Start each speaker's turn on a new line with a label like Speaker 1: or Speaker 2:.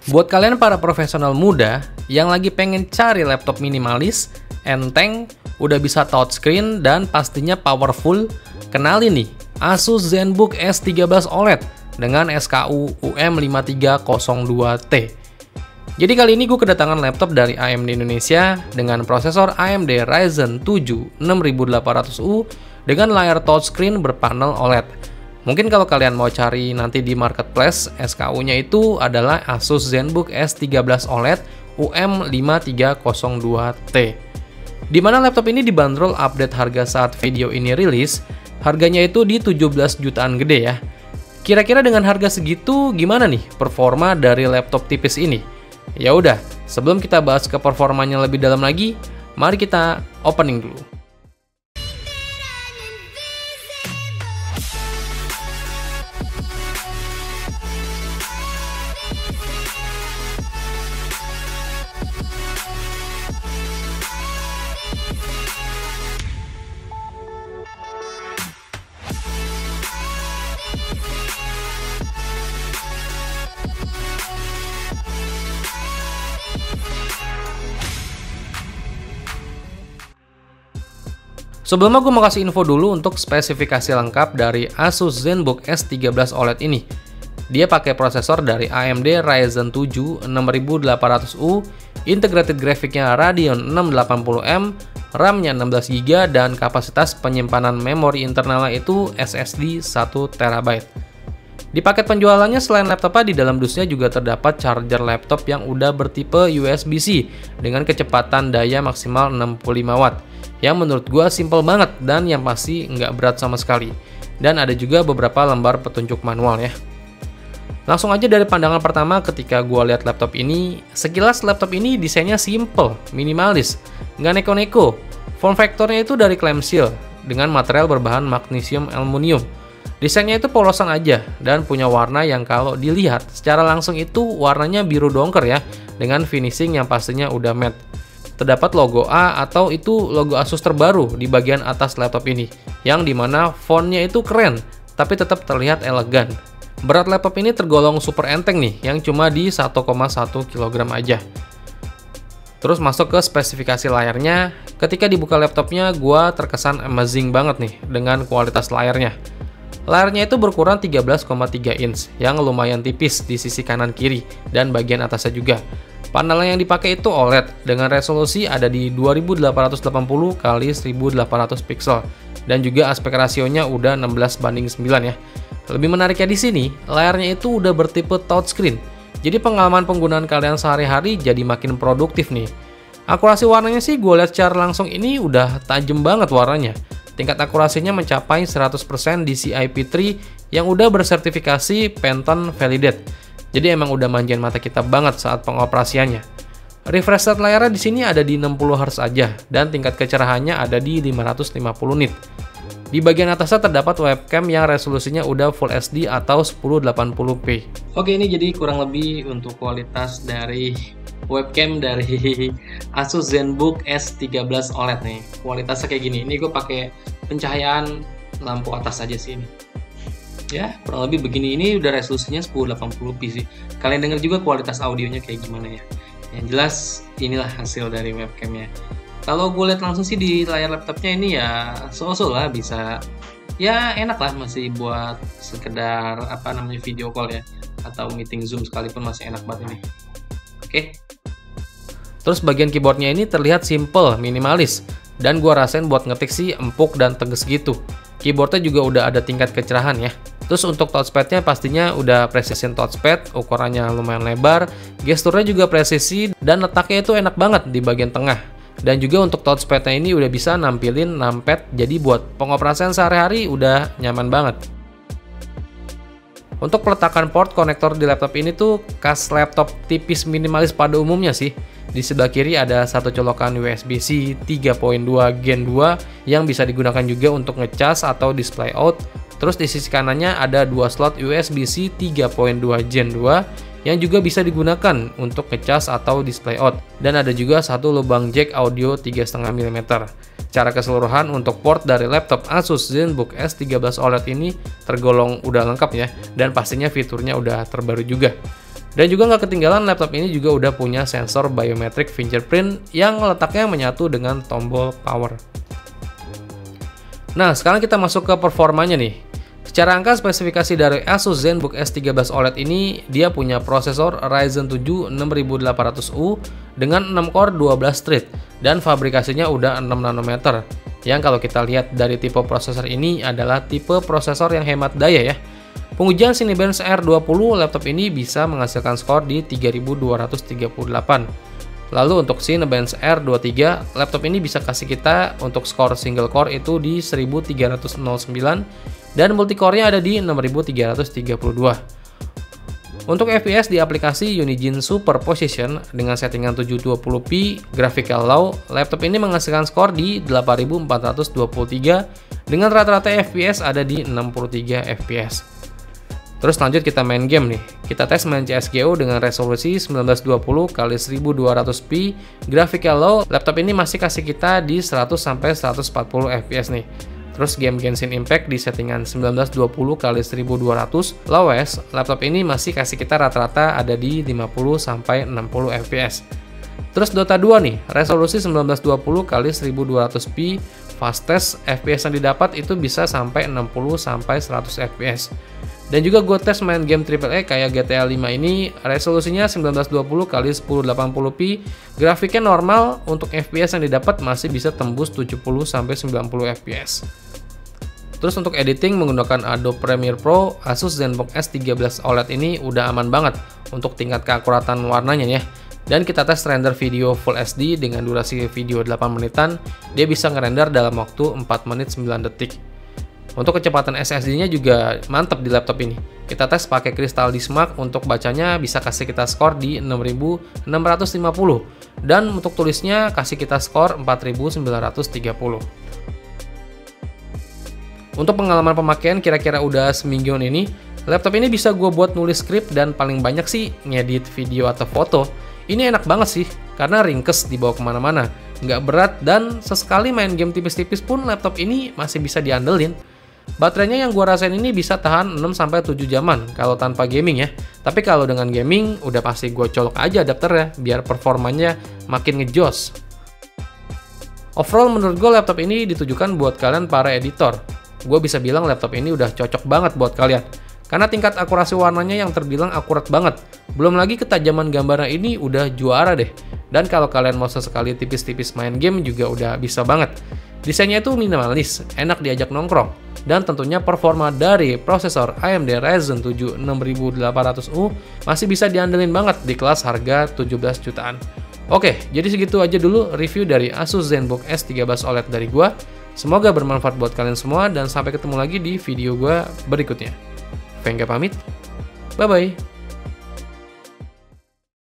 Speaker 1: Buat kalian para profesional muda yang lagi pengen cari laptop minimalis, enteng, udah bisa touchscreen, dan pastinya powerful, kenalin nih Asus ZenBook S13 OLED dengan SKU UM5302T. Jadi kali ini gue kedatangan laptop dari AMD Indonesia dengan prosesor AMD Ryzen 7 6800U dengan layar touchscreen berpanel OLED. Mungkin kalau kalian mau cari nanti di marketplace, SKU-nya itu adalah Asus ZenBook S13 OLED UM5302T. Dimana laptop ini dibanderol update harga saat video ini rilis, harganya itu di 17 jutaan gede ya. Kira-kira dengan harga segitu gimana nih performa dari laptop tipis ini? Ya udah, sebelum kita bahas ke performanya lebih dalam lagi, mari kita opening dulu. Sebelumnya gue mau kasih info dulu untuk spesifikasi lengkap dari Asus ZenBook S13 OLED ini. Dia pakai prosesor dari AMD Ryzen 7 6800U, integrated grafiknya Radeon 680M, RAM-nya 16GB, dan kapasitas penyimpanan memori internalnya itu SSD 1TB. Di paket penjualannya selain laptopnya, di dalam dusnya juga terdapat charger laptop yang udah bertipe USB-C dengan kecepatan daya maksimal 65 Watt. Yang menurut gue simple banget dan yang pasti nggak berat sama sekali. Dan ada juga beberapa lembar petunjuk manual ya. Langsung aja dari pandangan pertama ketika gue lihat laptop ini, sekilas laptop ini desainnya simple, minimalis, nggak neko-neko. Form factornya itu dari clamshell dengan material berbahan magnesium aluminium. Desainnya itu polosan aja dan punya warna yang kalau dilihat secara langsung itu warnanya biru dongker ya, dengan finishing yang pastinya udah matte. Terdapat logo A atau itu logo Asus terbaru di bagian atas laptop ini, yang dimana fontnya itu keren, tapi tetap terlihat elegan. Berat laptop ini tergolong super enteng nih, yang cuma di 1,1 kg aja. Terus masuk ke spesifikasi layarnya, ketika dibuka laptopnya gua terkesan amazing banget nih dengan kualitas layarnya. Layarnya itu berukuran 13,3 inch, yang lumayan tipis di sisi kanan kiri, dan bagian atasnya juga. Panel yang dipakai itu OLED dengan resolusi ada di 2880 x 1800 pixel dan juga aspek rasionya udah 16:9 ya. Lebih menariknya di sini, layarnya itu udah bertipe touchscreen. Jadi pengalaman penggunaan kalian sehari-hari jadi makin produktif nih. Akurasi warnanya sih gue lihat secara langsung ini udah tajam banget warnanya. Tingkat akurasinya mencapai 100% di CIP3 yang udah bersertifikasi Pantone Validate. Jadi emang udah manjain mata kita banget saat pengoperasiannya. Refresh rate layarnya di sini ada di 60 Hz aja dan tingkat kecerahannya ada di 550 nit. Di bagian atasnya terdapat webcam yang resolusinya udah Full HD atau 1080p. Oke, ini jadi kurang lebih untuk kualitas dari webcam dari Asus ZenBook S13 OLED nih. Kualitasnya kayak gini. Ini gue pakai pencahayaan lampu atas aja sih ini. Ya, kurang lebih begini. Ini udah resolusinya 1080p sih. Kalian denger juga kualitas audionya kayak gimana ya. Yang jelas inilah hasil dari webcamnya. Kalau gue lihat langsung sih di layar laptopnya ini ya so-so lah, bisa ya enak lah, masih buat sekedar video call ya, atau meeting Zoom sekalipun masih enak banget ini. Oke. Terus bagian keyboardnya ini terlihat simple, minimalis, dan gue rasain buat ngetik sih empuk dan tegas gitu. Keyboardnya juga udah ada tingkat kecerahan ya. Terus untuk touchpadnya pastinya udah precision touchpad, ukurannya lumayan lebar, gesturnya juga presisi, dan letaknya itu enak banget di bagian tengah. Dan juga untuk touchpadnya ini udah bisa nampilin numpad, jadi buat pengoperasian sehari-hari udah nyaman banget. Untuk peletakan port konektor di laptop ini tuh khas laptop tipis minimalis pada umumnya sih. Di sebelah kiri ada satu colokan USB-C 3.2 Gen 2 yang bisa digunakan juga untuk ngecas atau display out. Terus di sisi kanannya ada dua slot USB-C 3.2 Gen 2 yang juga bisa digunakan untuk ngecas atau display out. Dan ada juga satu lubang jack audio 3,5 mm. Secara keseluruhan untuk port dari laptop Asus ZenBook S13 OLED ini tergolong udah lengkap ya, dan pastinya fiturnya udah terbaru juga. Dan juga nggak ketinggalan, laptop ini juga udah punya sensor biometric fingerprint yang letaknya menyatu dengan tombol power. Nah, sekarang kita masuk ke performanya nih. Secara angka, spesifikasi dari Asus ZenBook S13 OLED ini, dia punya prosesor Ryzen 7 6800U dengan 6 core 12 thread dan fabrikasinya udah 6 nanometer. Yang kalau kita lihat dari tipe prosesor ini adalah tipe prosesor yang hemat daya ya. Pengujian Cinebench R20, laptop ini bisa menghasilkan skor di 3238. Lalu untuk Cinebench R23, laptop ini bisa kasih kita untuk skor single core itu di 1309 dan multicore-nya ada di 6332. Untuk FPS di aplikasi Unigine Superposition dengan settingan 720p graphical low, laptop ini menghasilkan skor di 8423 dengan rata-rata FPS ada di 63 FPS. Terus lanjut kita main game nih. Kita tes main CSGO dengan resolusi 1920x1200p graphical low. Laptop ini masih kasih kita di 100-140 FPS nih. Terus game Genshin Impact di settingan 1920x1200 lowest, laptop ini masih kasih kita rata-rata ada di 50-60 FPS. Terus Dota 2 nih, resolusi 1920x1200p fastest FPS yang didapat itu bisa sampai 60-100 FPS. Dan juga gue tes main game AAA kayak GTA 5 ini, resolusinya 1920x1080p, grafiknya normal, untuk FPS yang didapat masih bisa tembus 70-90 FPS. Terus untuk editing menggunakan Adobe Premiere Pro, Asus ZenBook S13 OLED ini udah aman banget untuk tingkat keakuratan warnanya ya. Dan kita tes render video Full HD dengan durasi video 8 menitan, dia bisa ngerender dalam waktu 4 menit 9 detik. Untuk kecepatan SSD-nya juga mantap di laptop ini. Kita tes pakai Crystal Disk Mark, untuk bacanya bisa kasih kita skor di 6650. Dan untuk tulisnya kasih kita skor 4930. Untuk pengalaman pemakaian kira-kira udah semingguan ini, laptop ini bisa gue buat nulis skrip dan paling banyak sih ngedit video atau foto. Ini enak banget sih, karena ringkes dibawa kemana-mana. Nggak berat dan sesekali main game tipis-tipis pun laptop ini masih bisa diandelin. Baterainya yang gua rasain ini bisa tahan 6-7 jaman kalau tanpa gaming ya. Tapi kalau dengan gaming udah pasti gua colok aja adapternya biar performanya makin ngejos. Overall menurut gue laptop ini ditujukan buat kalian para editor. Gue bisa bilang laptop ini udah cocok banget buat kalian. Karena tingkat akurasi warnanya yang terbilang akurat banget. Belum lagi ketajaman gambarnya ini udah juara deh. Dan kalau kalian mau sesekali tipis-tipis main game juga udah bisa banget. Desainnya itu minimalis, enak diajak nongkrong. Dan tentunya performa dari prosesor AMD Ryzen 7 6800U masih bisa diandelin banget di kelas harga 17 jutaan. Oke, jadi segitu aja dulu review dari Asus ZenBook S13 OLED dari gua. Semoga bermanfaat buat kalian semua dan sampai ketemu lagi di video gua berikutnya. Vengga pamit, bye-bye.